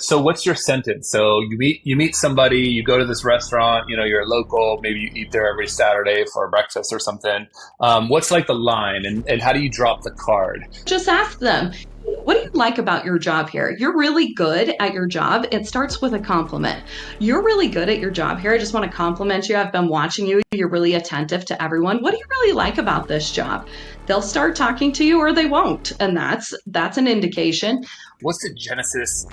So what's your sentence? So you meet somebody, you go to this restaurant, you're local, maybe you eat there every Saturday for breakfast or something. What's like the line and how do you drop the card? Just ask them, what do you like about your job here? You're really good at your job. It starts with a compliment. You're really good at your job here. I just want to compliment you. I've been watching you. You're really attentive to everyone. What do you really like about this job? They'll start talking to you or they won't. And that's an indication. What's the genesis,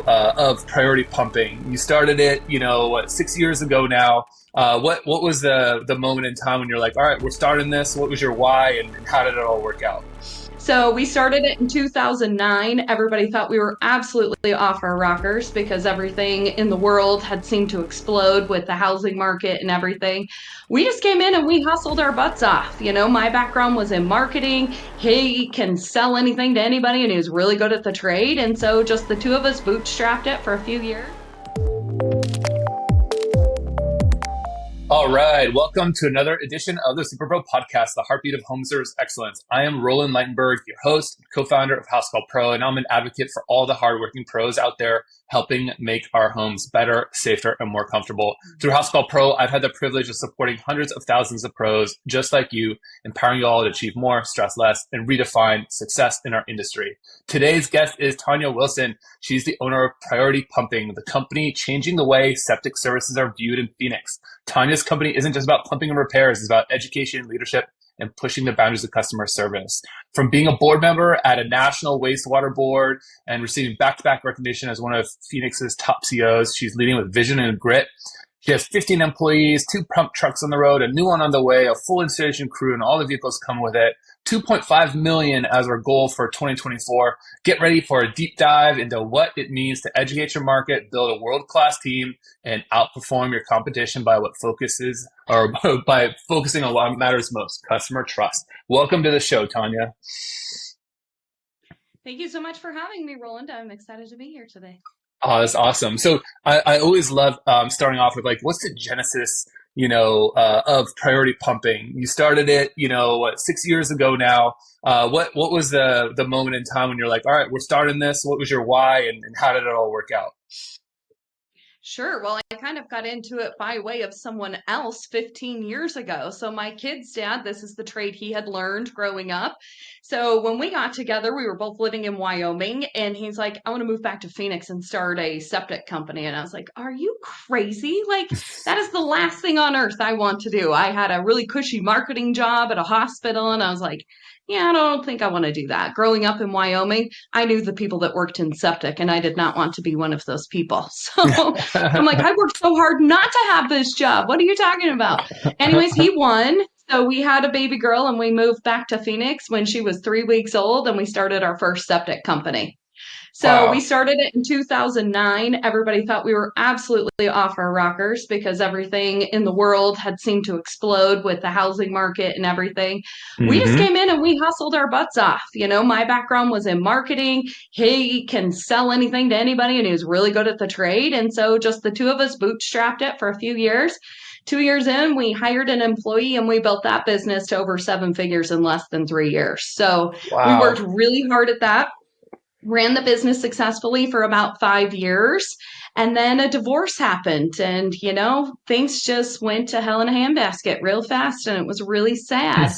of priority pumping? You started it, what, 6 years ago now. What was the moment in time when you're like, all right, we're starting this? What was your why and how did it all work out? So we started it in 2009. Everybody thought we were absolutely off our rockers because everything in the world had seemed to explode with the housing market and everything. We just came in and we hustled our butts off. My background was in marketing. He can sell anything to anybody and he was really good at the trade. And so just the two of us bootstrapped it for a few years. All right, welcome to another edition of the Superpro podcast, the heartbeat of home service excellence. I am Roland, your host, co-founder of House Call Pro, and I'm an advocate for all the hardworking pros out there helping make our homes better, safer, and more comfortable. Through House Call Pro, I've had the privilege of supporting hundreds of thousands of pros just like you, empowering you all to achieve more, stress less, and redefine success in our industry. Today's guest is Tanya Wilson. She's the owner of Priority Pumping, the company changing the way septic services are viewed in Phoenix. Tanya's company isn't just about pumping and repairs, it's about education, leadership, and pushing the boundaries of customer service. From being a board member at a national wastewater board and receiving back-to-back recognition as one of Phoenix's top CEOs, she's leading with vision and grit. She has 15 employees, 2 pump trucks on the road, a new one on the way, a full installation crew, and all the vehicles come with it. 2.5 million as our goal for 2024. Get ready for a deep dive into what it means to educate your market, build a world-class team, and outperform your competition by what focuses or by focusing on what matters most, customer trust. Welcome to the show, Tanya. Thank you so much for having me, Roland. I'm excited to be here today. Oh, that's awesome. So I always love starting off with like, what's the genesis, of priority pumping? You started it, what, 6 years ago now. What was the moment in time when you're like, all right, we're starting this? What was your why and how did it all work out? Sure. Well, I kind of got into it by way of someone else 15 years ago. So, my kid's dad, this is the trade he had learned growing up. So, when we got together, we were both living in Wyoming, and he's like, I want to move back to Phoenix and start a septic company. And I was like, are you crazy? Like, that is the last thing on earth I want to do. I had a really cushy marketing job at a hospital, and I was like, yeah, I don't think I want to do that. Growing up in Wyoming, I knew the people that worked in septic, and I did not want to be one of those people. So, I'm like, I worked so hard not to have this job. What are you talking about? Anyways, he won. So we had a baby girl and we moved back to Phoenix when she was 3 weeks old and we started our first septic company. So we Wow. started it in 2009. Everybody thought we were absolutely off our rockers because everything in the world had seemed to explode with the housing market and everything. We just Hmm. came in and we hustled our butts off. My background was in marketing. He can sell anything to anybody and he was really good at the trade. And so just the two of us bootstrapped it for a few years. 2 years in, we hired an employee and we built that business to over 7 figures in less than 3 years. So we worked Wow. really hard at that, ran the business successfully for about 5 years. And then a divorce happened. And, things just went to hell in a handbasket real fast. And it was really sad.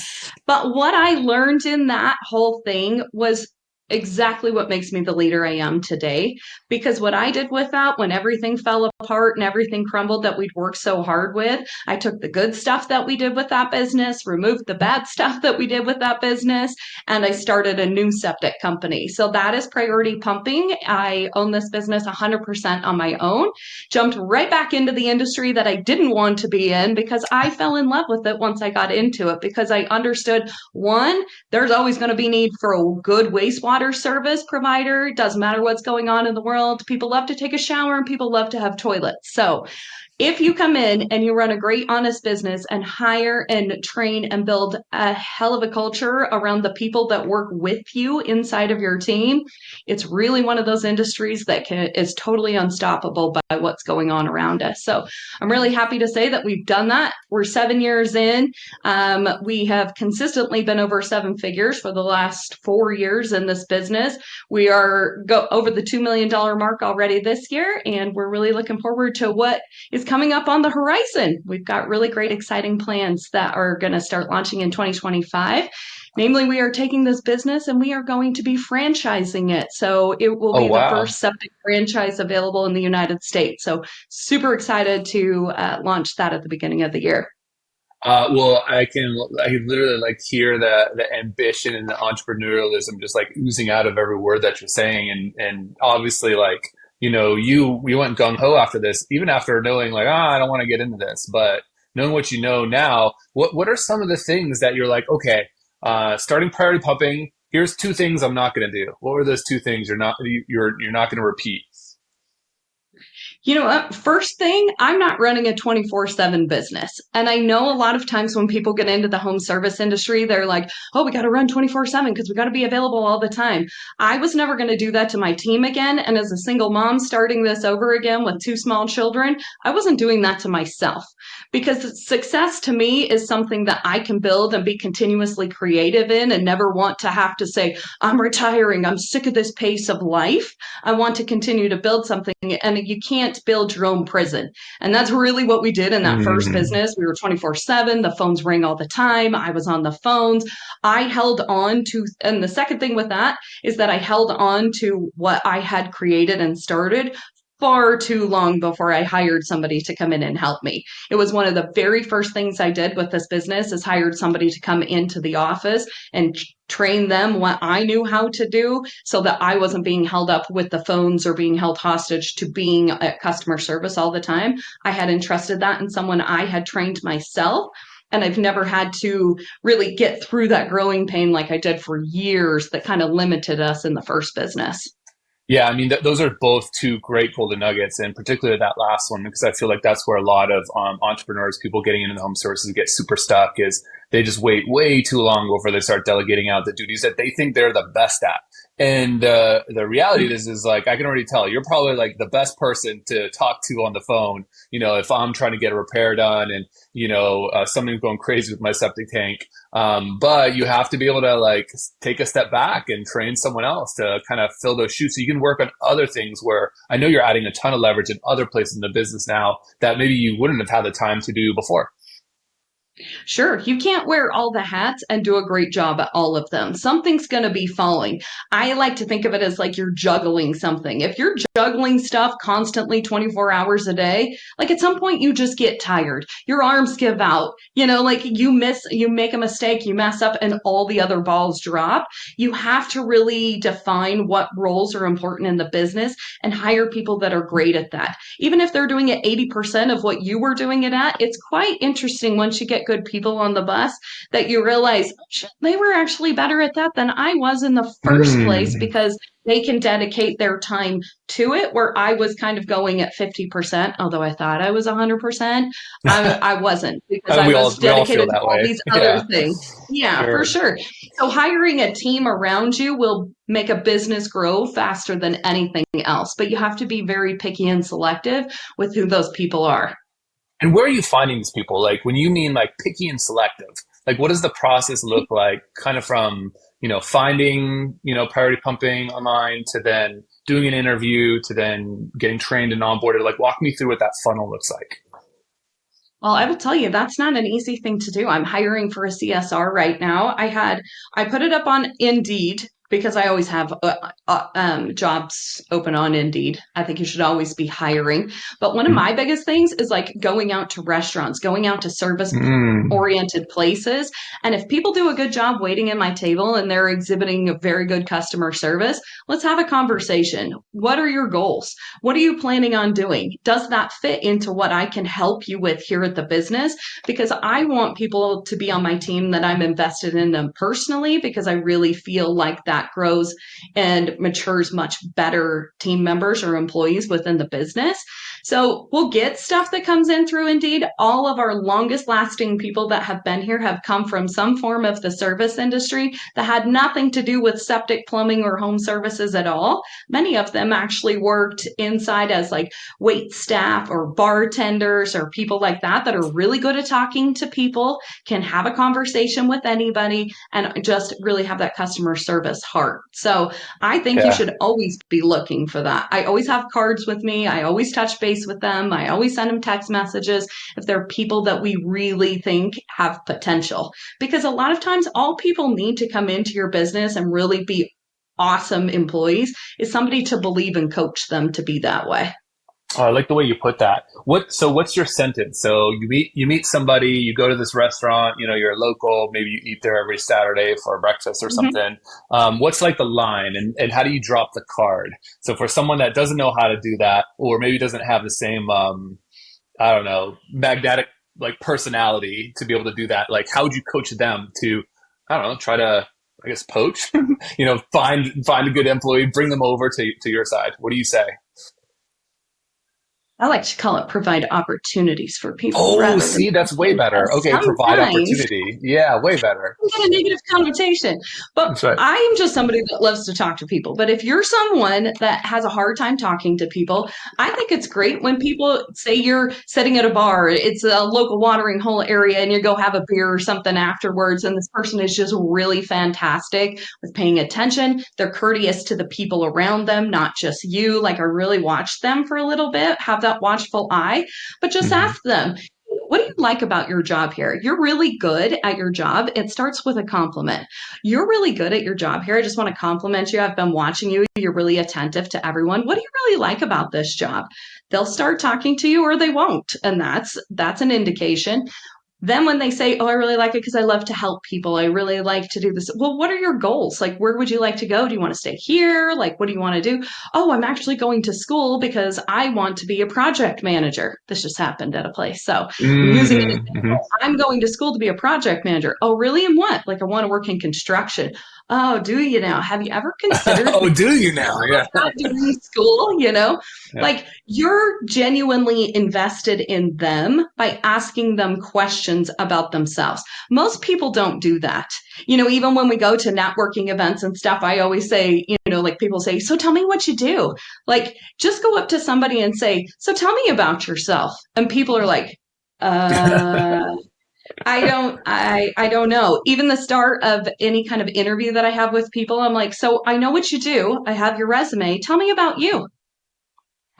But what I learned in that whole thing was exactly what makes me the leader I am today. Because what I did with that, when everything fell apart and everything crumbled that we'd worked so hard with, I took the good stuff that we did with that business, removed the bad stuff that we did with that business, and I started a new septic company. So that is Priority Pumping. I own this business 100% on my own. Jumped right back into the industry that I didn't want to be in because I fell in love with it once I got into it because I understood, one, there's always going to be need for a good wastewater service provider. Doesn't matter what's going on in the world. People love to take a shower and people love to have toilets. So If you come in and you run a great, honest business and hire and train and build a hell of a culture around the people that work with you inside of your team, it's really one of those industries that is totally unstoppable by what's going on around us. So I'm really happy to say that we've done that. We're 7 years in. We have consistently been over 7 figures for the last 4 years in this business. We are over the $2 million mark already this year, and we're really looking forward to what is coming up on the horizon. We've got really great, exciting plans that are going to start launching in 2025. Namely, we are taking this business and we are going to be franchising it. So it will Oh, be the wow. first septic franchise available in the United States. So super excited to launch that at the beginning of the year. Well, I can literally like hear the ambition and the entrepreneurialism just like oozing out of every word that you're saying. And obviously like, you went gung ho after this, even after knowing like, I don't want to get into this, but knowing what you know now, what are some of the things that you're like, okay, starting priority pumping, here's 2 things I'm not going to do. What were those 2 things you're not going to repeat? You know what? First thing, I'm not running a 24/7 business. And I know a lot of times when people get into the home service industry, they're like, oh, we got to run 24/7 because we got to be available all the time. I was never going to do that to my team again. And as a single mom starting this over again with 2 small children, I wasn't doing that to myself because success to me is something that I can build and be continuously creative in and never want to have to say, I'm retiring. I'm sick of this pace of life. I want to continue to build something, and you can't build your own prison. And that's really what we did in that first Mm. business. We were 24/7. The phones rang all the time. I was on the phones. I held on to, and the second thing with that is that I held on to what I had created and started far too long before I hired somebody to come in and help me. It was one of the very first things I did with this business is hired somebody to come into the office and train them what I knew how to do so that I wasn't being held up with the phones or being held hostage to being at customer service all the time. I had entrusted that in someone I had trained myself. And I've never had to really get through that growing pain like I did for years that kind of limited us in the first business. Yeah, I mean, those are both 2 great golden nuggets, and particularly that last one, because I feel like that's where a lot of entrepreneurs, people getting into the home services, get super stuck. Is they just wait way too long before they start delegating out the duties that they think they're the best at. And the reality is like I can already tell you're probably like the best person to talk to on the phone. If I'm trying to get a repair done and something's going crazy with my septic tank, but you have to be able to like take a step back and train someone else to kind of fill those shoes so you can work on other things where I know you're adding a ton of leverage in other places in the business now that maybe you wouldn't have had the time to do before. Sure, you can't wear all the hats and do a great job at all of them. Something's going to be falling. I like to think of it as like you're juggling something. If you're juggling stuff constantly 24 hours a day, like at some point you just get tired. Your arms give out. Like you make a mistake, you mess up, and all the other balls drop. You have to really define what roles are important in the business and hire people that are great at that. Even if they're doing it 80% of what you were doing it at, it's quite interesting once you get good people on the bus that you realize they were actually better at that than I was in the first place Mm. because they can dedicate their time to it where I was kind of going at 50%, although I thought I was 100%. I wasn't because I we was all we all feel dedicated to that all way. these other Yeah, things. Yeah, for sure. sure. So hiring a team around you will make a business grow faster than anything else, but you have to be very picky and selective with who those people are. And where are you finding these people? Like when you mean like picky and selective, like what does the process look like kind of from, finding, priority pumping online to then doing an interview to then getting trained and onboarded? Like walk me through what that funnel looks like. Well, I will tell you, that's not an easy thing to do. I'm hiring for a CSR right now. I put it up on Indeed because I always have jobs open on Indeed. I think you should always be hiring. But one of my biggest things is like going out to restaurants, going out to service Mm. oriented places. And if people do a good job waiting at my table and they're exhibiting a very good customer service, let's have a conversation. What are your goals? What are you planning on doing? Does that fit into what I can help you with here at the business? Because I want people to be on my team that I'm invested in them personally, because I really feel like that grows and matures much better team members or employees within the business. So we'll get stuff that comes in through Indeed. All of our longest lasting people that have been here have come from some form of the service industry that had nothing to do with septic, plumbing, or home services at all. Many of them actually worked inside as like wait staff or bartenders or people like that are really good at talking to people, can have a conversation with anybody, and just really have that customer service heart. So I think you Yeah. should always be looking for that. I always have cards with me. I always touch base with them. I always send them text messages if they're people that we really think have potential. Because a lot of times, all people need to come into your business and really be awesome employees is somebody to believe and coach them to be that way. Oh, I like the way you put that. What's your sentence? So you meet somebody, you go to this restaurant, you're local, maybe you eat there every Saturday for breakfast or Mhm. something. What's like the line and how do you drop the card? So for someone that doesn't know how to do that, or maybe doesn't have the same I don't know, magnetic like personality to be able to do that, like how would you coach them to, I don't know, try to, I guess, poach, find a good employee, bring them over to your side. What do you say? I like to call it provide opportunities for people Oh, rather than see, that's way better. because Okay, provide sometimes opportunity. Yeah, way better. get a negative connotation. But That's right. I am just somebody that loves to talk to people. But if you're someone that has a hard time talking to people, I think it's great when people say you're sitting at a bar, it's a local watering hole area, and you go have a beer or something afterwards, and this person is just really fantastic with paying attention. They're courteous to the people around them, not just you. Like I really watch them for a little bit, have that watchful eye, but just Hmm. ask them, what do you like about your job here? You're really good at your job. It starts with a compliment. You're really good at your job here. I just want to compliment you. I've been watching you. You're really attentive to everyone. What do you really like about this job? They'll start talking to you or they won't. And that's an indication. Then when they say, "Oh, I really like it because I love to help people. I really like to do this." Well, what are your goals? Like, where would you like to go? Do you want to stay here? Like, what do you want to do? Oh, I'm actually going to school because I want to be a project manager. This just happened at a place. So I'm using an Mm-hmm. example. I'm going to school to be a project manager. Oh, really? And what? Like, I want to work in construction. Oh, do you now? Have you ever considered Oh, do you now? Yeah. that during school, Yeah. like you're genuinely invested in them by asking them questions about themselves. Most people don't do that. Even when we go to networking events and stuff, I always say, like people say, so tell me what you do. Like just go up to somebody and say, so tell me about yourself. And people are like, uh, I don't know. Even the start of any kind of interview that I have with people, I'm like, so I know what you do. I have your resume. Tell me about you.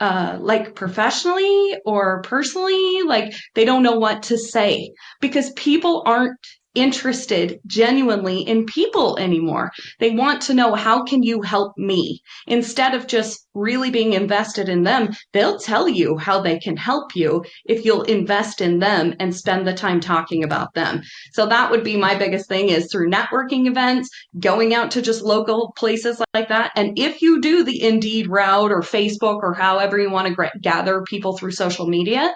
Like professionally or personally, like they don't know what to say because people aren't interested genuinely in people anymore. They want to know, how can you help me? Instead of just really being invested in them, they'll tell you how they can help you if you'll invest in them and spend the time talking about them. So that would be my biggest thing, is through networking events, going out to just local places like that. And if you do the Indeed route or Facebook or however you want to gather people through social media,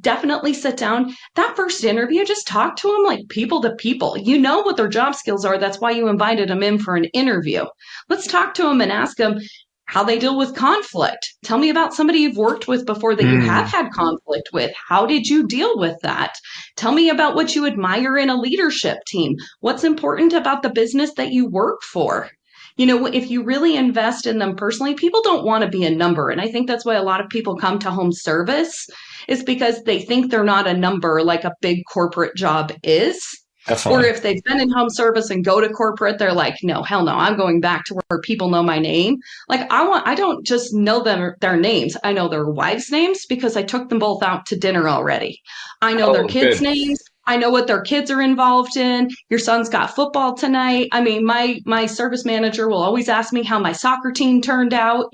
definitely sit down. That first interview, just talk to them like people to people. You know what their job skills are. That's why you invited them in for an interview. Let's talk to them and ask them how they deal with conflict. Tell me about somebody you've worked with before that you have Mm. had conflict with. How did you deal with that? Tell me about what you admire in a leadership team. What's important about the business that you work for? If you really invest in them personally, people don't want to be a number. And I think that's why a lot of people come to home service, is because they think they're not a number like a big corporate job is. Or Definitely. if they've been in home service and go to corporate, they're like, no, hell no, I'm going back to where people know my name. Like I don't just know their names. I know their wives' names because I took them both out to dinner already. I know their Oh, kids' good. names. I know what their kids are involved in. Your son's got football tonight. I mean, my service manager will always ask me how my soccer team turned out.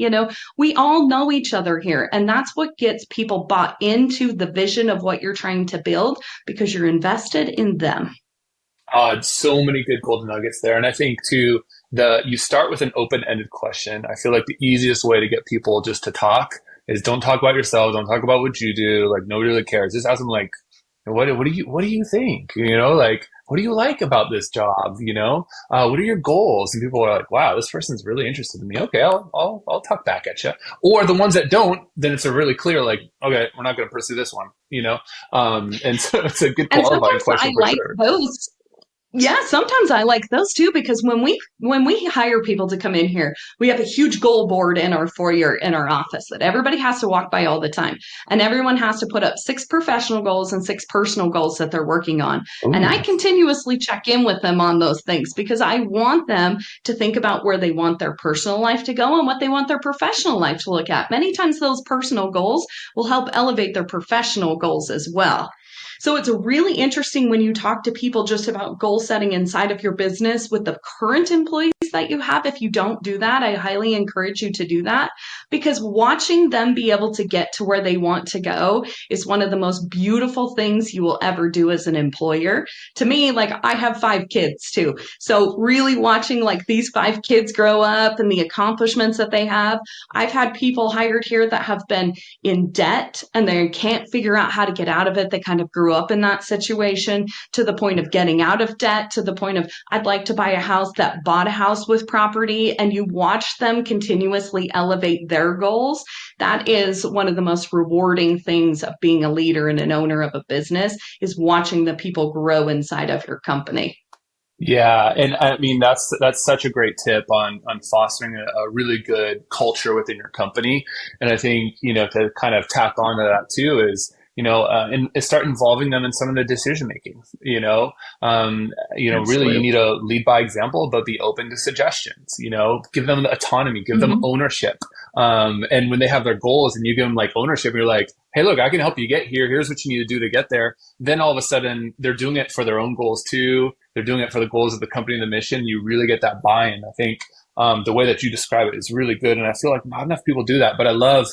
We all know each other here, and that's what gets people bought into the vision of what you're trying to build, because you're invested in them. So many good golden nuggets there. And I think too, you start with an open-ended question. I feel like the easiest way to get people just to talk is don't talk about yourself, don't talk about what you do. Like nobody really cares. Just ask them like, what do you think? Like what do you like about this job? What are your goals? And people are like, wow, this person's really interested in me. Okay, I'll talk back at you. Or the ones that don't, then it's a really clear, like, okay, we're not going to pursue this one. And so it's a good And qualifying sometimes I question for like sure. those. Yeah, sometimes I like those too because when we hire people to come in here, we have a huge goal board in our foyer in our office that everybody has to walk by all the time. And everyone has to put up 6 professional goals and 6 personal goals that they're working on. And I Ooh. continuously check in with them on those things because I want them to think about where they want their personal life to go and what they want their professional life to look at. Many times those personal goals will help elevate their professional goals as well. So it's really interesting when you talk to people just about goal setting inside of your business with the current employees that you have. If you don't do that, I highly encourage you to do that because watching them be able to get to where they want to go is one of the most beautiful things you will ever do as an employer. To me, like I have 5 kids too. So really watching like these 5 kids grow up and the accomplishments that they have. I've had people hired here that have been in debt and they can't figure out how to get out of it. They kind of grew up in that situation to the point of getting out of debt, to the point of, I'd like to buy a house that bought a house with property. And you watch them continuously elevate their goals. That is one of the most rewarding things of being a leader and an owner of a business is watching the people grow inside of your company. Yeah, and I mean that's such a great tip on fostering a really good culture within your company. And I think to kind of tack on to that too is and start involving them in some of the decision making. Really you Absolutely. need to lead by example, but be open to suggestions. Give them the autonomy, give them Mhm. ownership. And when they have their goals and you give them like ownership, you're like, hey, look, I can help you get here. Here's what you need to do to get there. Then all of a sudden they're doing it for their own goals too. They're doing it for the goals of the company and the mission. You really get that buy-in. I think the way that you describe it is really good. And I feel like not enough people do that, but I love,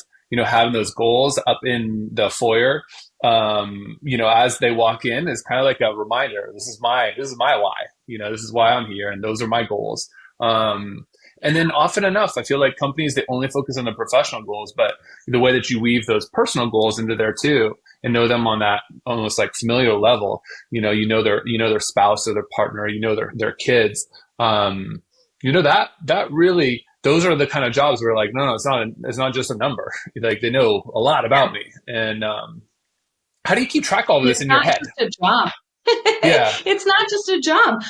having those goals up in the foyer, as they walk in is kind of like a reminder. This is my why, this is why I'm here. And those are my goals. And then often enough, I feel like companies, they only focus on the professional goals, but the way that you weave those personal goals into there too, and know them on that almost like familial level, their spouse or their partner, their kids, that really, those are the kind of jobs where like, no, it's not just a number. Like they know a lot about me. And, how do you keep track of all of this It's in your not head? just a job. Yeah. It's not just a job.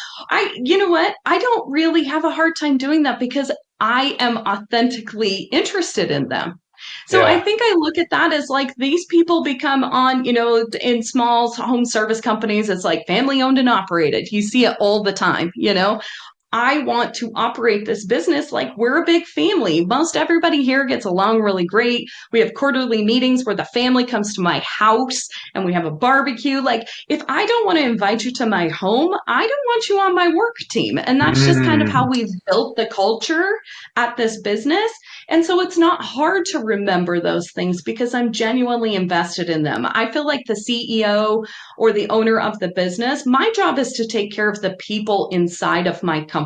You know what? I don't really have a hard time doing that because I am authentically interested in them. So I Yeah. think I look at that as like these people become on, in small home service companies, it's like family owned and operated. You see it all the time. I want to operate this business like we're a big family. Most everybody here gets along really great. We have quarterly meetings where the family comes to my house and we have a barbecue. Like, if I don't want to invite you to my home, I don't want you on my work team. And that's just kind of how Mm. we've built the culture at this business. And so it's not hard to remember those things because I'm genuinely invested in them. I feel like the CEO or the owner of the business, my job is to take care of the people inside of my company.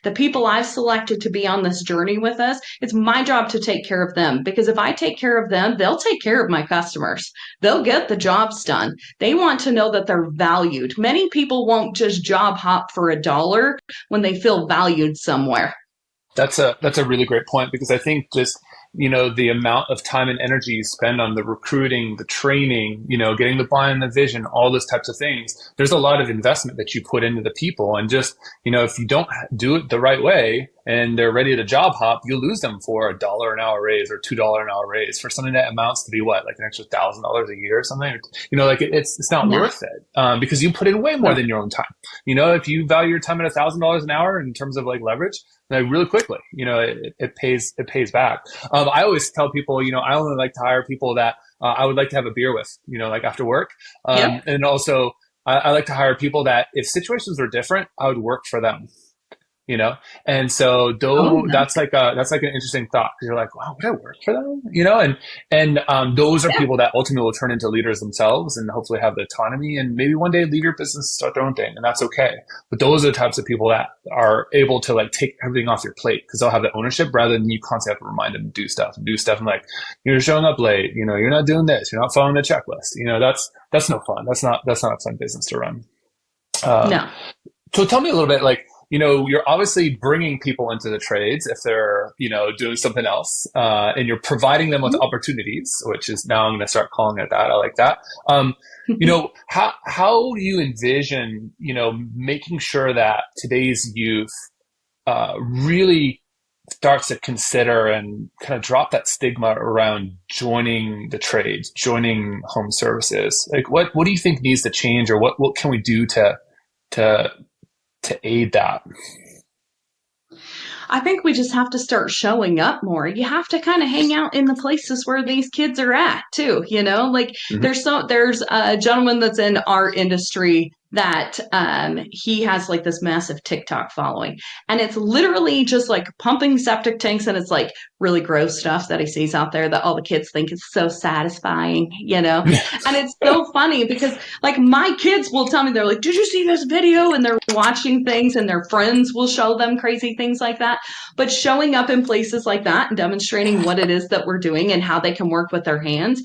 The people I've selected to be on this journey with us, it's my job to take care of them because if I take care of them, they'll take care of my customers. They'll get the jobs done. They want to know that they're valued. Many people won't just job hop for a dollar when they feel valued somewhere. That's a really great point because I think just the amount of time and energy you spend on the recruiting, the training, getting the buy-in, the vision, all those types of things. There's a lot of investment that you put into the people, and just if you don't do it the right way and they're ready to job hop, you lose them for $1 an hour raise or $2 an hour raise for something that amounts to be what, like an extra $1,000 a year or something. Like it's not Yeah. worth it because you put in way more No. than your own time. If you value your time at $1,000 an hour in terms of like leverage, like really quickly, it pays back. I always tell people, I only like to hire people that I would like to have a beer with, like after work. Yep. And also I like to hire people that if situations were different, I would work for them, you know and so Oh, though that's like an interesting thought because you're like, wow, would I work for them, and those are yeah. people that ultimately will turn into leaders themselves and hopefully have the autonomy and maybe one day leave your business and start their own thing, and that's okay. But those are the types of people that are able to like take everything off your plate because they'll have the ownership rather than you constantly have to remind them to do stuff and like, you're showing up late, you're not doing this, you're not following the checklist. That's no fun. That's not a fun business to run. Um, No. so tell me a little bit, like, you're obviously bringing people into the trades if they're, doing something else, and you're providing them with opportunities, which is now I'm going to start calling it that. I like that. How do you envision, making sure that today's youth really starts to consider and kind of drop that stigma around joining the trades, joining home services? Like, what do you think needs to change, or what can we do to to aid that? I think we just have to start showing up more. You have to kind of hang out in the places where these kids are at too, Like Hmm. there's a gentleman that's in our industry that he has like this massive TikTok following. And it's literally just like pumping septic tanks, and it's like really gross stuff that he sees out there that all the kids think is so satisfying. And it's so funny because like my kids will tell me, they're like, "Did you see this video?" And they're watching things and their friends will show them crazy things like that. But showing up in places like that and demonstrating what it is that we're doing and how they can work with their hands.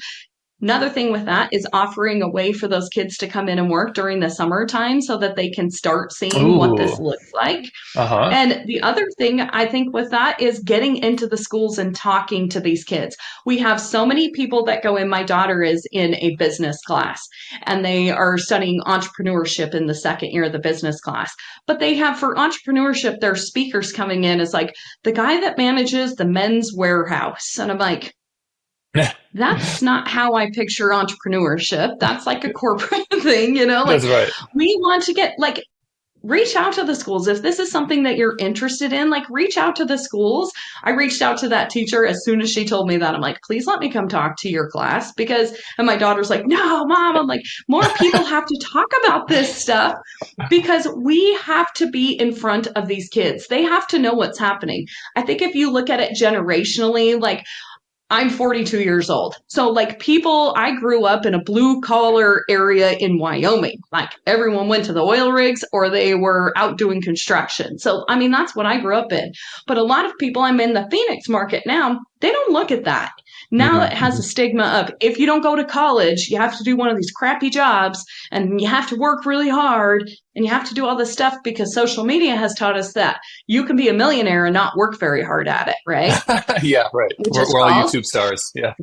Another thing with that is offering a way for those kids to come in and work during the summertime so that they can start seeing what Ooh, this looks like. uh-huh. And the other thing I think with that is getting into the schools and talking to these kids. We have so many people that go in. My daughter is in a business class and they are studying entrepreneurship in the second year of the business class. But they have for entrepreneurship, their speakers coming in as like the guy that manages the men's warehouse. And I'm like, that's not how I picture entrepreneurship. That's like a corporate thing. Like That's right. we want to get like reach out to the schools. If this is something that you're interested in, like reach out to the schools. I reached out to that teacher as soon as she told me that. I'm like, please let me come talk to your class and my daughter's like, no, mom. I'm like, more people have to talk about this stuff because we have to be in front of these kids. They have to know what's happening. I think if you look at it generationally, like I'm 42 years old. So, like, I grew up in a blue collar area in Wyoming. Like, everyone went to the oil rigs or they were out doing construction. So, I mean, that's what I grew up in. But a lot of people, I'm in the Phoenix market now, they don't look at that. Now it has a Hmm. stigma of if you don't go to college, you have to do one of these crappy jobs and you have to work really hard and you have to do all this stuff because social media has taught us that you can be a millionaire and not work very hard at it, right? Yeah, right. Which is We're all false. YouTube stars. Yeah.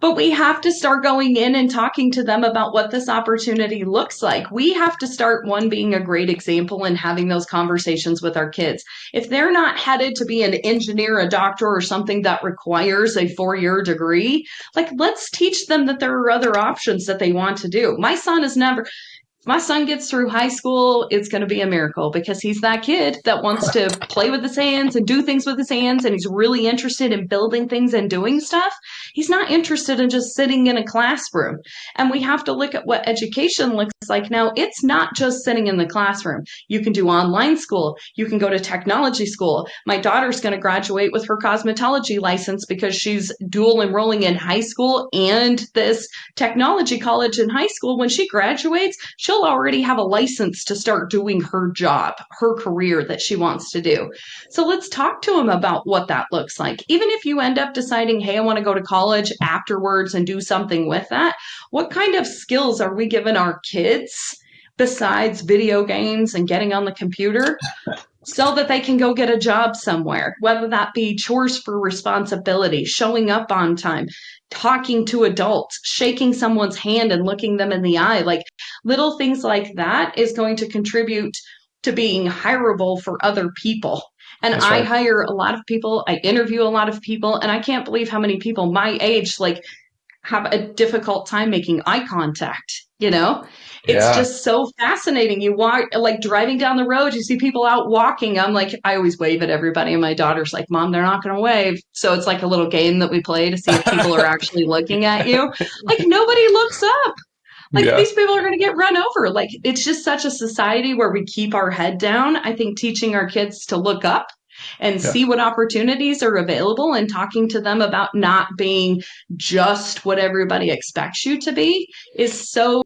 But we have to start going in and talking to them about what this opportunity looks like. We have to start one being a great example and having those conversations with our kids. If they're not headed to be an engineer, a doctor, or something that requires a 4-year degree, like let's teach them that there are other options that they want to do. My son gets through high school, it's going to be a miracle because he's that kid that wants to play with his hands and do things with his hands. And he's really interested in building things and doing stuff. He's not interested in just sitting in a classroom. And we have to look at what education looks like now. It's not just sitting in the classroom. You can do online school. You can go to technology school. My daughter's going to graduate with her cosmetology license because she's dual enrolling in high school and this technology college in high school. When she graduates, she'll already have a license to start doing her job, her career that she wants to do. So let's talk to them about what that looks like. Even if you end up deciding, hey, I want to go to college afterwards and do something with that, what kind of skills are we giving our kids besides video games and getting on the computer? So that they can go get a job somewhere, whether that be chores for responsibility, showing up on time, talking to adults, shaking someone's hand and looking them in the eye. Like little things like that is going to contribute to being hireable for other people. And That's I right. hire a lot of people, I interview a lot of people, and I can't believe how many people my age like have a difficult time making eye contact. It's Yeah. just so fascinating. You walk like driving down the road, you see people out walking. I'm like, I always wave at everybody, and my daughter's like, Mom, they're not going to wave. So it's like a little game that we play to see if people are actually looking at you. Like nobody looks up. Like Yeah. these people are going to get run over. Like it's just such a society where we keep our head down. I think teaching our kids to look up and Yeah. see what opportunities are available and talking to them about not being just what everybody expects you to be is so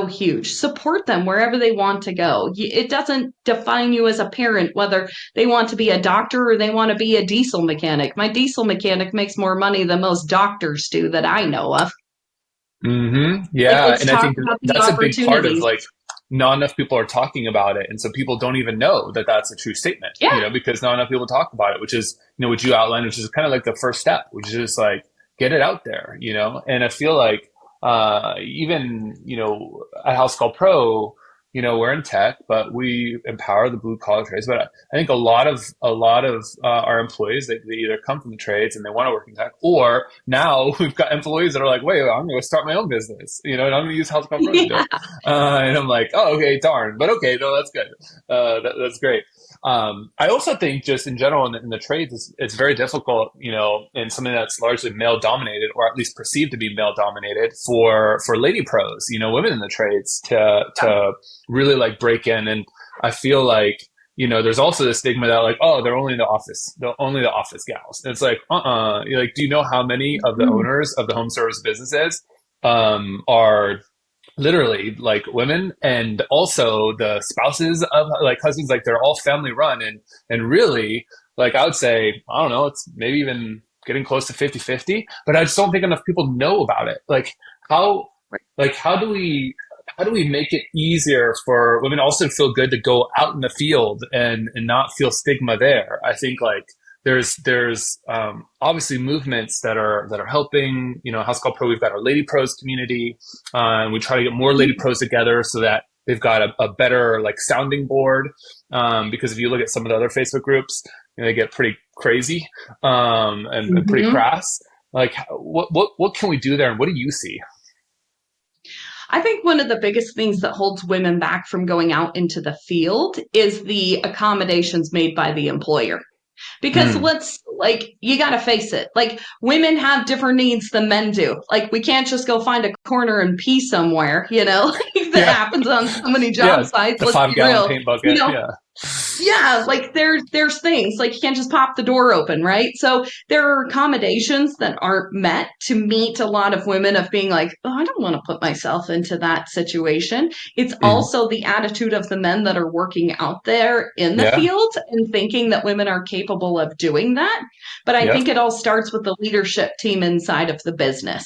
huge. Support them wherever they want to go. It doesn't define you as a parent whether they want to be a doctor or they want to be a diesel mechanic. My diesel mechanic makes more money than most doctors do that I know of. Like, Yeah, let's and I talk think about the that's a big part of opportunities. like not enough people are talking about it, and so people don't even know that that's a true statement. Yeah. Because not enough people talk about it, which is what you outlined, which is kind of like the first step, which is just like get it out there. And I feel like even at House Call Pro, we're in tech, but we empower the blue collar trades. But I think a lot of our employees they either come from the trades and they want to work in tech, or now we've got employees that are like, wait, I'm going to start my own business, and I'm going to use House Call Pro to do Yeah. it. And I'm like, oh, okay, darn, but okay, no, that's good. That's great. I also think just in general in the trades, it's very difficult, in something that's largely male dominated, or at least perceived to be male dominated, for lady pros, women in the trades to really like break in. And I feel like there's also the stigma that like, oh, they're only the office gals. And it's like, like, do you know how many of the owners of the home service businesses are literally like women, and also the spouses of like husbands, like they're all family run, and really, like, I would say, I don't know, it's maybe even getting close to 50-50, but I just don't think enough people know about it. Like how how do we make it easier for women also to feel good to go out in the field and not feel stigma there? I think like there's obviously movements that are helping. House Call Pro, we've got our Lady Pros community, and we try to get more Lady Pros together so that they've got a better like sounding board. Because if you look at some of the other Facebook groups, they get pretty crazy, and pretty Mhm. crass. Like, what can we do there, and what do you see? I think one of the biggest things that holds women back from going out into the field is the accommodations made by the employer. Because Mm, let's, like, you got to face it. Like, women have different needs than men do. Like, we can't just go find a corner and pee somewhere, like that yeah, happens on so many job yeah, sites. the Let's be 5 gallon real. paint You bucket. know, Yeah, yeah, like there's things like you can't just pop the door open, right? So there are accommodations that aren't met to meet a lot of women of being like, oh, I don't want to put myself into that situation. It's mm, also the attitude of the men that are working out there in the yeah, field and thinking that women are capable of doing that. But I yep. think it all starts with the leadership team inside of the business.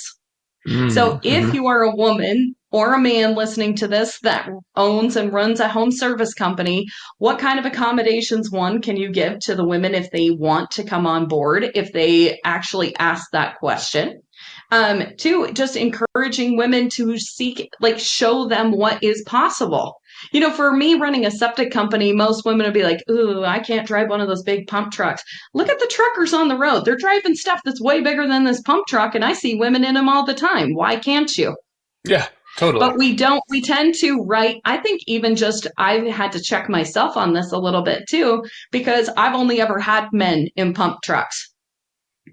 So if Mhm. you are a woman or a man listening to this that owns and runs a home service company, what kind of accommodations, one, can you give to the women if they want to come on board, if they actually ask that question? Two, just encouraging women to seek, like, show them what is possible. For me running a septic company, most women would be like, ooh, I can't drive one of those big pump trucks. Look at the truckers on the road. They're driving stuff that's way bigger than this pump truck, and I see women in them all the time. Why can't you? Yeah, totally. But we don't, we tend to write. I think even just, I've had to check myself on this a little bit too, because I've only ever had men in pump trucks.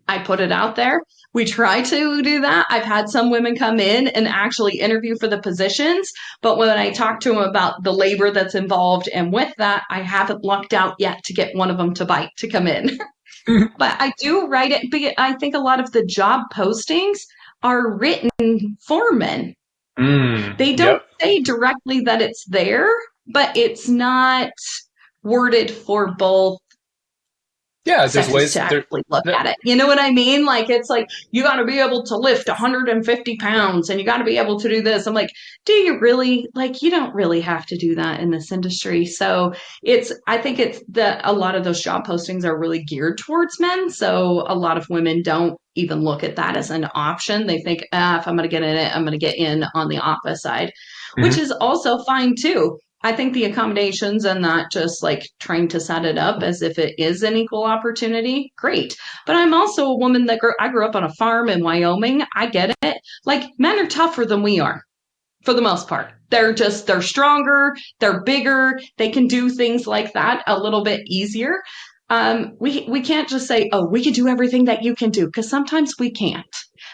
I put it out there. We try to do that. I've had some women come in and actually interview for the positions, but when I talk to them about the labor that's involved and with that, I haven't lucked out yet to get one of them to bite to come in. But I do write it. But I think a lot of the job postings are written for men. They don't Yep. say directly that it's there, but it's not worded for both Yeah, there's sexes to ways there. actually look That, at it. You know what I mean? Like, it's like, you got to be able to lift 150 pounds and you got to be able to do this. I'm like, do you really? Like, you don't really have to do that in this industry. So I think it's that a lot of those job postings are really geared towards men. So a lot of women don't even look at that as an option. They think, if I'm going to get in it, I'm going to get in on the office side, which mhm. is also fine too. I think the accommodations and not just like trying to set it up as if it is an equal opportunity, great. But I'm also a woman I grew up on a farm in Wyoming. I get it. Like, men are tougher than we are for the most part. They're stronger, they're bigger, they can do things like that a little bit easier. We can't just say, oh, we can do everything that you can do, because sometimes we can't.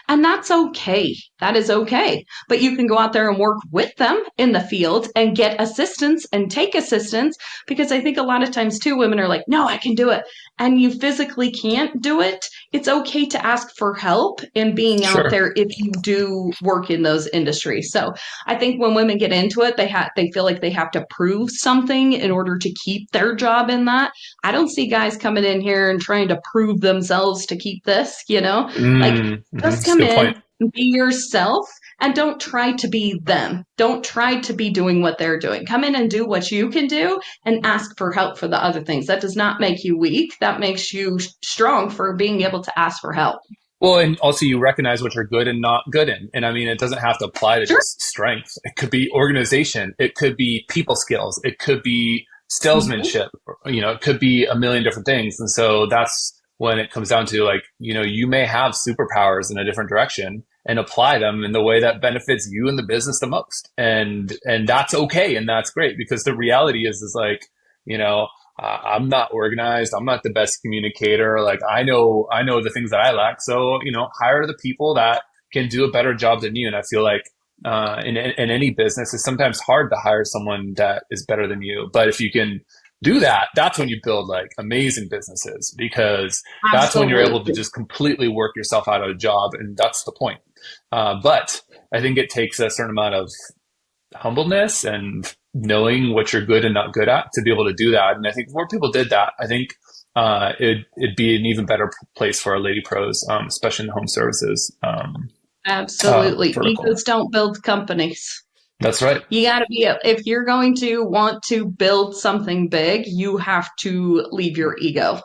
And that's okay. That is okay. But you can go out there and work with them in the field and get assistance and take assistance, because I think a lot of times too, women are like, no, I can do it. And you physically can't do it. It's okay to ask for help in being out Sure. there if you do work in those industries. So I think when women get into it, they feel like they have to prove something in order to keep their job in that. I don't see guys coming in here and trying to prove themselves to keep this. Like, Mm-hmm. just That's a come good in, point. Be yourself and don't try to be them. Don't try to be doing what they're doing. Come in and do what you can do and ask for help for the other things. That does not make you weak. That makes you strong for being able to ask for help. Well, and also you recognize what you're good and not good in. And I mean, it doesn't have to apply to Sure. just strength. It could be organization. It could be people skills. It could be Mhm. salesmanship. It could be a million different things. And so that's when it comes down to like, you may have superpowers in a different direction and apply them in the way that benefits you and the business the most. And that's okay. And that's great because the reality is like, you know, I'm not organized. I'm not the best communicator. Like I know the things that I lack. So, hire the people that can do a better job than you. And I feel like, in any business, it's sometimes hard to hire someone that is better than you. But if you can do that, that's when you build like amazing businesses because that's when you're able to Absolutely. just completely work yourself out of a job. And that's the point. But I think it takes a certain amount of humbleness and knowing what you're good and not good at to be able to do that. And I think if more people did that, I think it'd be an even better place for our lady pros, especially in the home services Absolutely. vertical. Egos don't build companies. That's right. You got to if you're going to want to build something big, you have to leave your ego.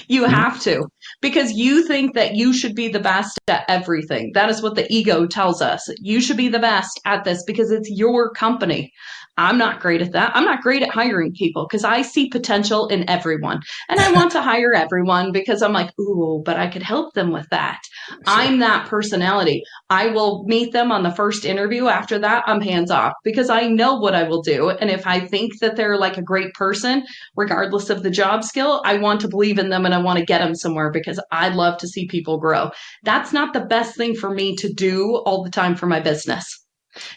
You Mhm. have to, because you think that you should be the best at everything. That is what the ego tells us. You should be the best at this because it's your company. I'm not great at that. I'm not great at hiring people because I see potential in everyone. And I want to hire everyone because I'm like, ooh, but I could help them with that. Sure. I'm that personality. I will meet them on the first interview. After that, I'm hands off because I know what I will do. And if I think that they're like a great person, regardless of the job skill, I want to believe in them and I want to get them somewhere because I love to see people grow. That's not the best thing for me to do all the time for my business.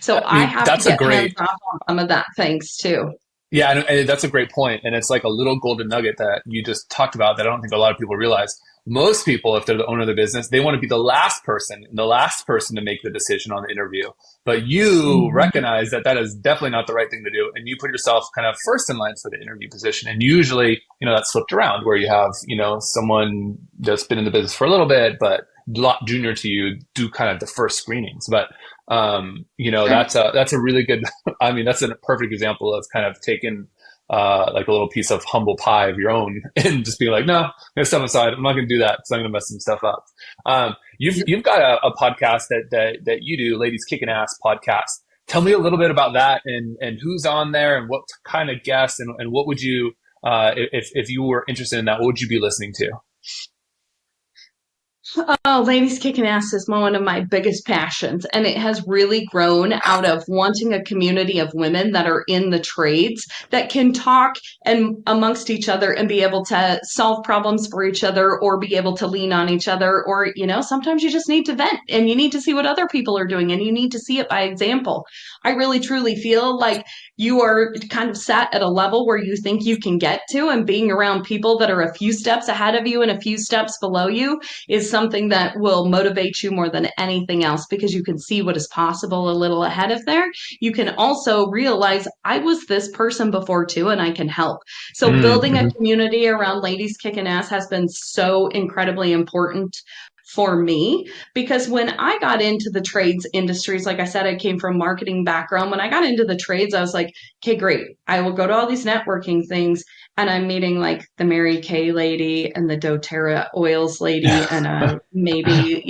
So I I mean, have to that's a get hands great off on some of that things too. Yeah, and that's a great point, and it's like a little golden nugget that you just talked about that I don't think a lot of people realize. Most people, if they're the owner of the business, they want to be the last person to make the decision on the interview. But you Mhm. recognize that that is definitely not the right thing to do, and you put yourself kind of first in line for the interview position. And usually, that's flipped around where you have, someone that's been in the business for a little bit, but a lot junior to you do kind of the first screenings. But Sure. that's a really good I mean, that's a perfect example of kind of taking like a little piece of humble pie of your own and just being like, no, I'm gonna step aside. I'm not gonna do that because I'm gonna mess some stuff up. You've got a podcast that you do, Ladies Kicking Ass podcast. Tell me a little bit about that and who's on there and what kind of guests and what would you if you were interested in that, what would you be listening to? Oh, ladies kicking ass is one of my biggest passions, and it has really grown out of wanting a community of women that are in the trades that can talk and amongst each other and be able to solve problems for each other or be able to lean on each other. Or, sometimes you just need to vent and you need to see what other people are doing and you need to see it by example. I really truly feel like you are kind of sat at a level where you think you can get to, and being around people that are a few steps ahead of you and a few steps below you is something that will motivate you more than anything else because you can see what is possible a little ahead of there. You can also realize I was this person before too, and I can help. So building a Mm-hmm. community around ladies kicking ass has been so incredibly important for me because when I got into the trades industries, like I said, I came from marketing background. When I got into the trades, I was like, okay, great. I will go to all these networking things and I'm meeting like the Mary Kay lady and the doTERRA oils lady and maybe,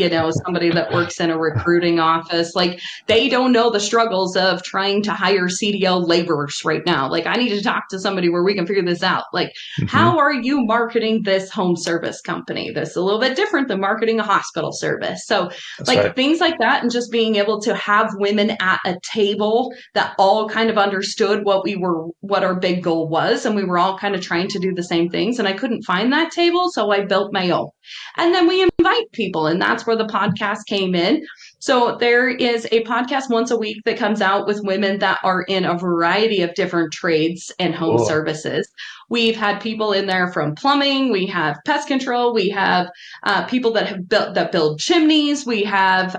somebody that works in a recruiting office. Like they don't know the struggles of trying to hire CDL laborers right now. Like I need to talk to somebody where we can figure this out. Like, Mm-hmm. how are you marketing this home service company? That's a little bit different than marketing a hospital service. So That's like right. things like that and just being able to have women at a table that all kind of understood what our big goal was, and we were all kind of trying to do the same things, and I couldn't find that table, so I built my own. And then we invite people, and that's where the podcast came in. So there is a podcast once a week that comes out with women that are in a variety of different trades and home Cool. services. We've had people in there from plumbing, we have pest control, we have people that build chimneys, we have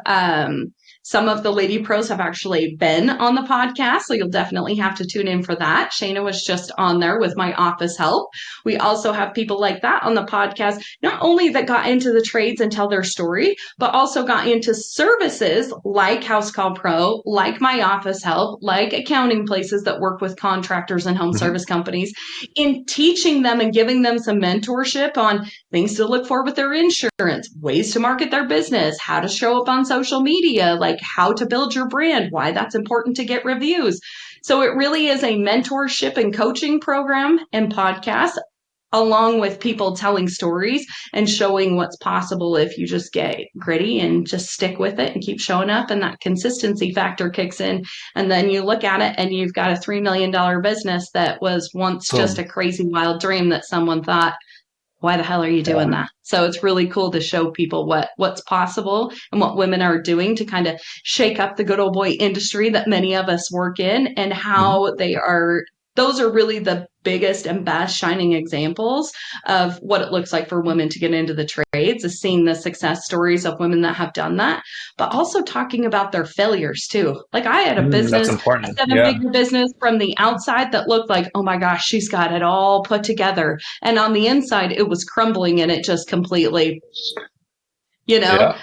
Some of the lady pros have actually been on the podcast, so you'll definitely have to tune in for that. Shayna was just on there with my office help. We also have people like that on the podcast, not only that got into the trades and tell their story, but also got into services like House Call Pro, like my office help, like accounting places that work with contractors and home service companies, in teaching them and giving them some mentorship on things to look for with their insurance, ways to market their business, how to show up on social media, like how to build your brand, why that's important to get reviews. So it really is a mentorship and coaching program and podcast, along with people telling stories and showing what's possible if you just get gritty and just stick with it and keep showing up, and that consistency factor kicks in. And then you look at it and you've got a $3 million business that was once just a crazy wild dream that someone thought, why the hell are you doing that? So it's really cool to show people what's possible and what women are doing to kind of shake up the good old boy industry that many of us work in, and how those are really the biggest and best shining examples of what it looks like for women to get into the trades, is seeing the success stories of women that have done that, but also talking about their failures too. Like I had a That's business, a important. seven-figure business from the outside that looked like, oh my gosh, she's got it all put together. And on the inside, it was crumbling and it just completely,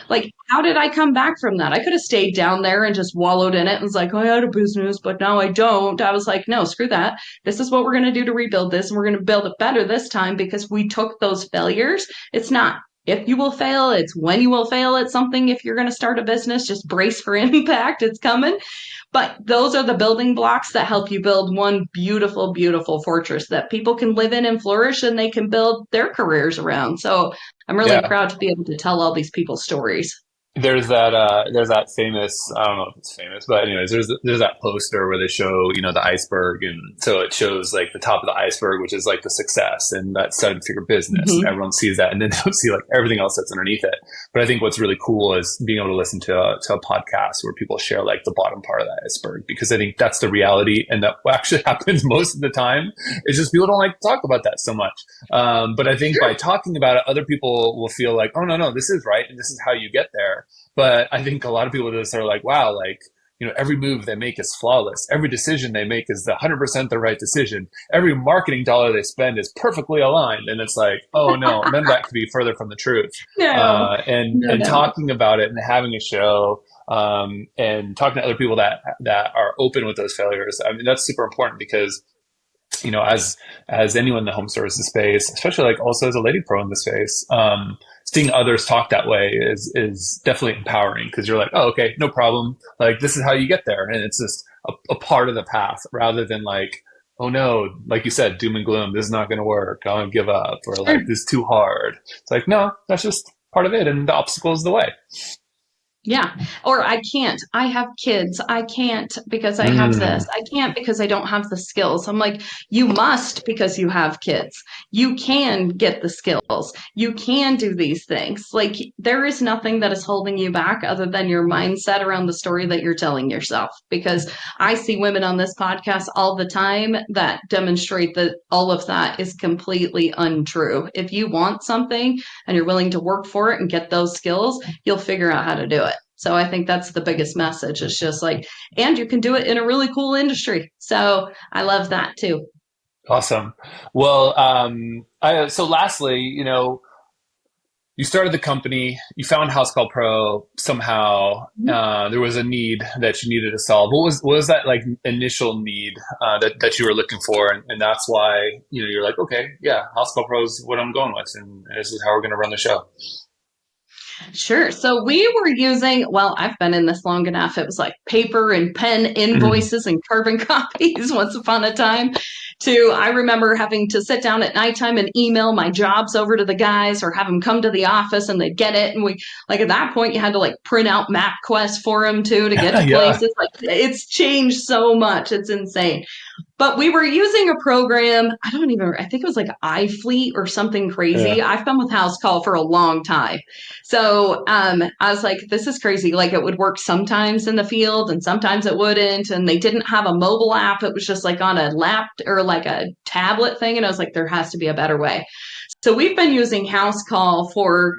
like, how did I come back from that? I could have stayed down there and just wallowed in it and was like, oh, I had a business, but now I don't. I was like, no, screw that. This is what we're going to do to rebuild this. And we're going to build it better this time, because we took those failures. It's not if you will fail, it's when you will fail at something. If you're going to start a business, just brace for impact. It's coming. But those are the building blocks that help you build one beautiful, beautiful fortress that people can live in and flourish, and they can build their careers around. So I'm really proud to be able to tell all these people's stories. There's that famous, I don't know if it's famous, but anyways, there's that poster where they show, the iceberg. And so it shows like the top of the iceberg, which is like the success and that 7-figure business, and everyone sees that, and then they'll see like everything else that's underneath it. But I think what's really cool is being able to listen to a podcast where people share like the bottom part of that iceberg, because I think that's the reality, and that what actually happens most of the time. It's just people don't like to talk about that so much. But I think by talking about it, other people will feel like, oh no, this is right, and this is how you get there. But I think a lot of people just are like, wow, like, every move they make is flawless. Every decision they make is 100% the right decision. Every marketing dollar they spend is perfectly aligned. And it's like, oh no, none of that could be further from the truth. And talking about it and having a show, and talking to other people that are open with those failures. I mean, that's super important, because as anyone in the home services space, especially like also as a lady pro in the space, seeing others talk that way is definitely empowering, because you're like, oh, okay, no problem. Like, this is how you get there. And it's just a part of the path, rather than like, oh no, like you said, doom and gloom, this is not going to work, I'm going to give up, or like, this is too hard. It's like, no, that's just part of it. And the obstacle is the way. Yeah. Or I can't. I have kids. I can't because I have this. I can't because I don't have the skills. I'm like, you must, because you have kids. You can get the skills. You can do these things. Like, there is nothing that is holding you back other than your mindset around the story that you're telling yourself. Because I see women on this podcast all the time that demonstrate that all of that is completely untrue. If you want something and you're willing to work for it and get those skills, you'll figure out how to do it. So I think that's the biggest message. It's just like, and you can do it in a really cool industry. So I love that too. Awesome. Well, so lastly, you started the company, you found House Call Pro somehow. There was a need that you needed to solve. What was that like initial need that you were looking for, and that's why you're like, okay, yeah, House Call Pro is what I'm going with, and this is how we're going to run the show. Sure. So we were using, well, I've been in this long enough. It was like paper and pen invoices and carbon copies once upon a time. I remember having to sit down at nighttime and email my jobs over to the guys, or have them come to the office and they'd get it. And we, like, at that point, you had to like print out MapQuest for them too to get to places. Like, it's changed so much. It's insane. But we were using a program, I think it was like iFleet or something crazy. Yeah. I've been with House Call for a long time. So I was like, this is crazy. Like, it would work sometimes in the field and sometimes it wouldn't. And they didn't have a mobile app. It was just like on a laptop or like a tablet thing. And I was like, there has to be a better way. So we've been using House Call for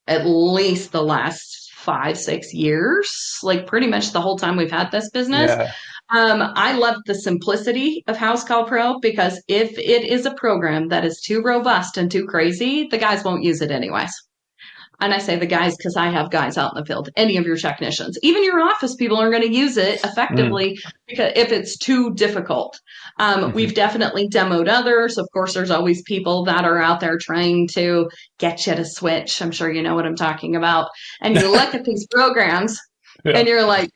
at least the last 5, 6 years, like pretty much the whole time we've had this business. Yeah. I love the simplicity of House Call Pro because if it is a program that is too robust and too crazy, the guys won't use it anyways. And I say the guys because I have guys out in the field, any of your technicians, even your office people are going to use it Mm. effectively because if it's too difficult. Hmm. We've definitely demoed others. Of course, there's always people that are out there trying to get you to switch. I'm sure you know what I'm talking about. And you look at these programs Yeah. and you're like,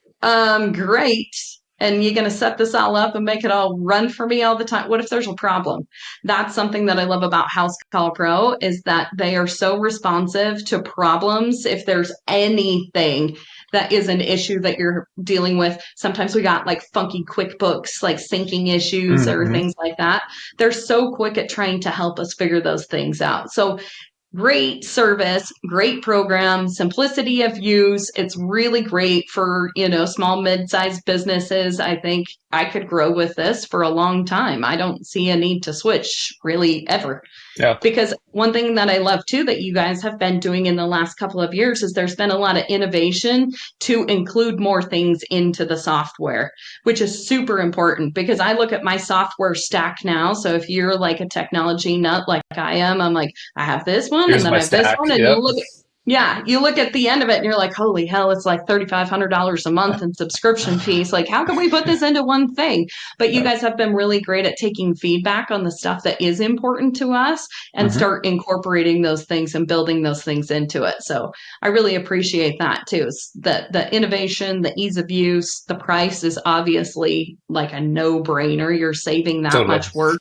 great. And you're going to set this all up and make it all run for me all the time. What if there's a problem? That's something that I love about House Call Pro is that they are so responsive to problems. If there's anything that is an issue that you're dealing with, sometimes we got like funky QuickBooks, like syncing issues or Hmm. things like that. They're so quick at trying to help us figure those things out. So great service, great program, simplicity of use. It's really great for, small, mid-sized businesses. I think I could grow with this for a long time. I don't see a need to switch really ever. Yeah. Because one thing that I love too that you guys have been doing in the last couple of years is there's been a lot of innovation to include more things into the software, which is super important because I look at my software stack now. So if you're like a technology nut like I am, I'm like, I have this one and Here's then my I have this stack. one. And Yep. you look at the end of it and you're like, holy hell, it's like $3,500 a month in subscription fees. Like, how can we put this into one thing? But you Yeah. guys have been really great at taking feedback on the stuff that is important to us and Hmm. start incorporating those things and building those things into it. So I really appreciate that too. The innovation, the ease of use, the price is obviously like a no-brainer. You're saving that Totally. much work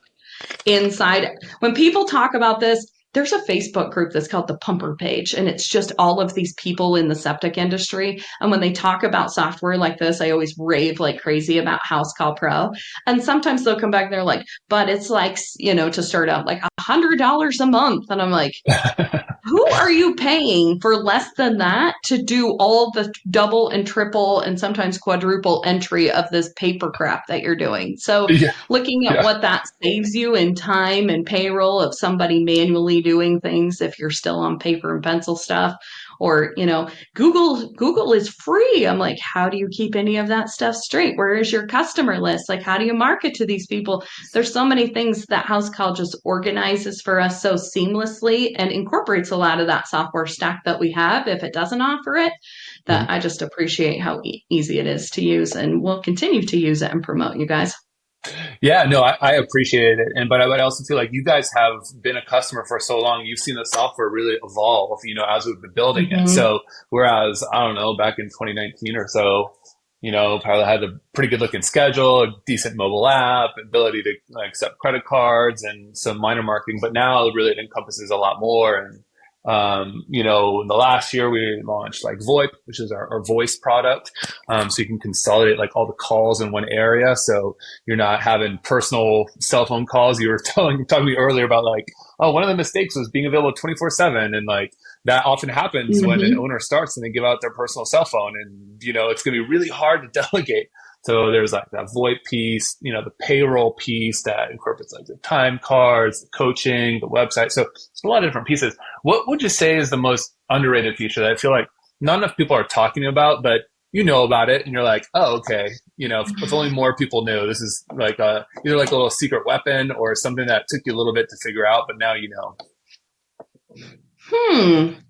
inside. When people talk about this, there's a Facebook group that's called the Pumper Page, and it's just all of these people in the septic industry. And when they talk about software like this, I always rave like crazy about House Call Pro. And sometimes they'll come back and they're like, but it's like, to start out like $100 a month. And I'm like, who are you paying for less than that to do all the double and triple and sometimes quadruple entry of this paper crap that you're doing? So Yeah. looking at Yeah. what that saves you in time and payroll of somebody manually doing things if you're still on paper and pencil stuff or Google is free. I'm like, how do you keep any of that stuff straight? Where is your customer list? Like, how do you market to these people? There's so many things that House Call just organizes for us so seamlessly and incorporates a lot of that software stack that we have if it doesn't offer it, Mhm. that I just appreciate how easy it is to use, and we'll continue to use it and promote you guys. Yeah, no, I appreciate it, and but I would also feel like you guys have been a customer for so long. You've seen the software really evolve, as we've been building it. Mm-hmm. So whereas I don't know, back in 2019 or so, probably had a pretty good looking schedule, a decent mobile app, ability to accept credit cards, and some minor marketing. But now really it encompasses a lot more. And in the last year we launched like VoIP, which is our voice product. So you can consolidate like all the calls in one area. So you're not having personal cell phone calls. You were talking to me earlier about like, oh, one of the mistakes was being available 24/7. And like that often happens when an Mm-hmm. owner starts and they give out their personal cell phone. And, it's going to be really hard to delegate. So there's like that VoIP piece, the payroll piece that incorporates like the time cards, the coaching, the website. So it's a lot of different pieces. What would you say is the most underrated feature that I feel like not enough people are talking about, but you know about it and you're like, oh, okay, if only more people knew. This is like either like a little secret weapon or something that took you a little bit to figure out, but now you know.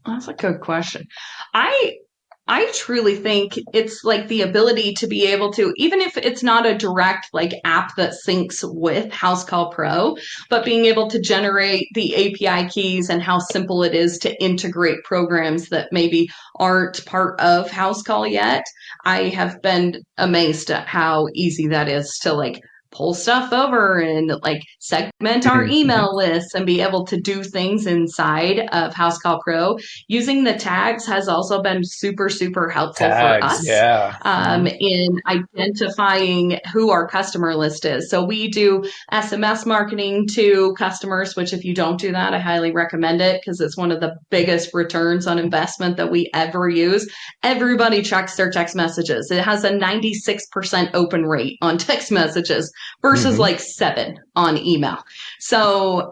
That's a good question. I I truly think it's like the ability to be able to, even if it's not a direct like app that syncs with House Call Pro, but being able to generate the API keys and how simple it is to integrate programs that maybe aren't part of House Call yet. I have been amazed at how easy that is to like pull stuff over and like segment our Mm-hmm. email lists and be able to do things inside of House Call Pro. Using the tags has also been super, super helpful for Tags, us yeah. Mm-hmm. in identifying who our customer list is. So we do SMS marketing to customers, which if you don't do that, I highly recommend it because it's one of the biggest returns on investment that we ever use. Everybody checks their text messages. It has a 96% open rate on text messages versus Mm-hmm. like 7 on email. So,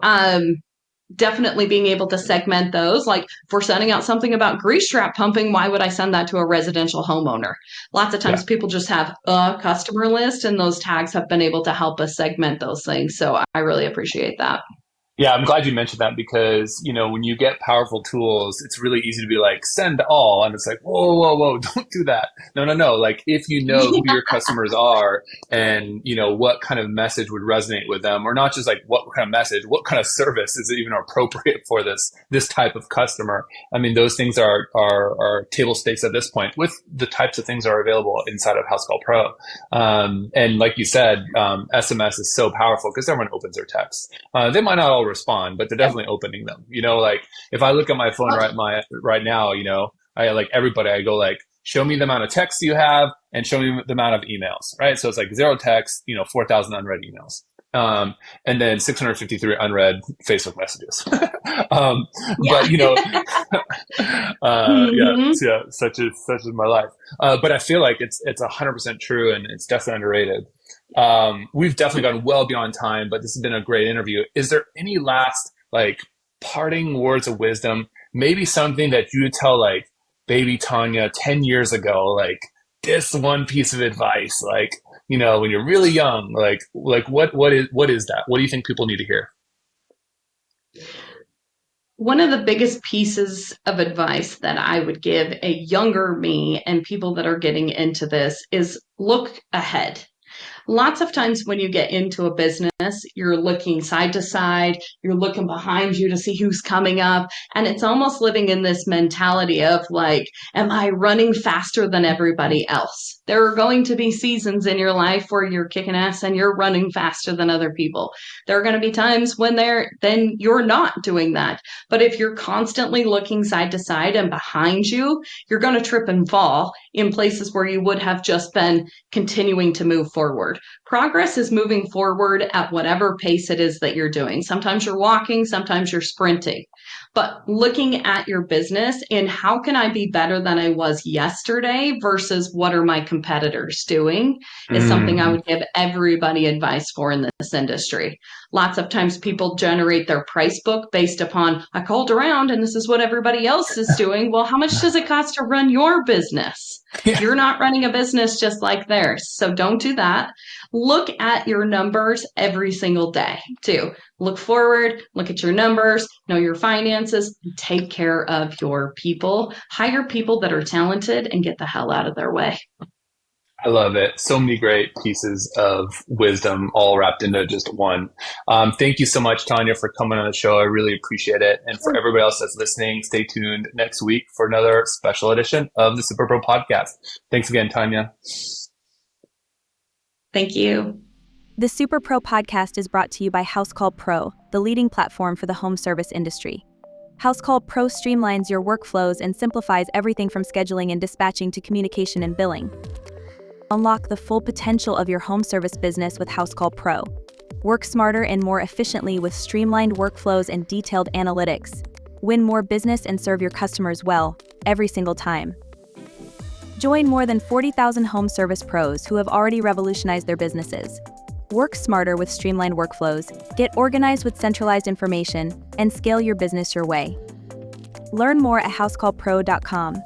definitely being able to segment those. Like if we're sending out something about grease trap pumping, why would I send that to a residential homeowner? Lots of Yeah. times people just have a customer list, and those tags have been able to help us segment those things. So I really appreciate that. Yeah, I'm glad you mentioned that because, when you get powerful tools, it's really easy to be like, send all. And it's like, whoa, whoa, whoa, don't do that. No, no, no. Like, if you know who your customers are and, what kind of message would resonate with them, or not just like what kind of message, what kind of service is even appropriate for this type of customer. I mean, those things are table stakes at this point with the types of things that are available inside of House Call Pro. And like you said, SMS is so powerful because everyone opens their texts. They might not all respond, but they're definitely opening them. Like if I look at my phone right now, I like everybody, I go like, show me the amount of texts you have and show me the amount of emails, right? So it's like 0 texts, 4,000 unread emails. And then 653 unread Facebook messages. But such is my life. But I feel like it's 100% true, and it's definitely underrated. We've definitely gone well beyond time, but this has been a great interview. Is there any last like parting words of wisdom? Maybe something that you would tell like baby Tanya 10 years ago, like this one piece of advice, like, when you're really young, like what is that? What do you think people need to hear? One of the biggest pieces of advice that I would give a younger me and people that are getting into this is look ahead. Lots of times when you get into a business, you're looking side to side, you're looking behind you to see who's coming up. And it's almost living in this mentality of like, am I running faster than everybody else? There are going to be seasons in your life where you're kicking ass and you're running faster than other people. There are going to be times when then you're not doing that. But if you're constantly looking side to side and behind you, you're going to trip and fall in places where you would have just been continuing to move forward. Progress is moving forward at whatever pace it is that you're doing. Sometimes you're walking, sometimes you're sprinting. But looking at your business and how can I be better than I was yesterday versus what are my competitors doing is something I would give everybody advice for in this industry. Lots of times people generate their price book based upon, I called around and this is what everybody else is doing. Well, how much does it cost to run your business? Yeah. You're not running a business just like theirs. So don't do that. Look at your numbers every single day too. Look forward, look at your numbers, know your finances, take care of your people, hire people that are talented and get the hell out of their way. I love it. So many great pieces of wisdom all wrapped into just one. Thank you so much, Tanya, for coming on the show. I really appreciate it. And for everybody else that's listening, stay tuned next week for another special edition of the Superpro podcast. Thanks again, Tanya. Thank you. The Superpro podcast is brought to you by House Call Pro, the leading platform for the home service industry. House Call Pro streamlines your workflows and simplifies everything from scheduling and dispatching to communication and billing. Unlock the full potential of your home service business with House Call Pro. Work smarter and more efficiently with streamlined workflows and detailed analytics. Win more business and serve your customers well, every single time. Join more than 40,000 home service pros who have already revolutionized their businesses. Work smarter with streamlined workflows, get organized with centralized information, and scale your business your way. Learn more at housecallpro.com.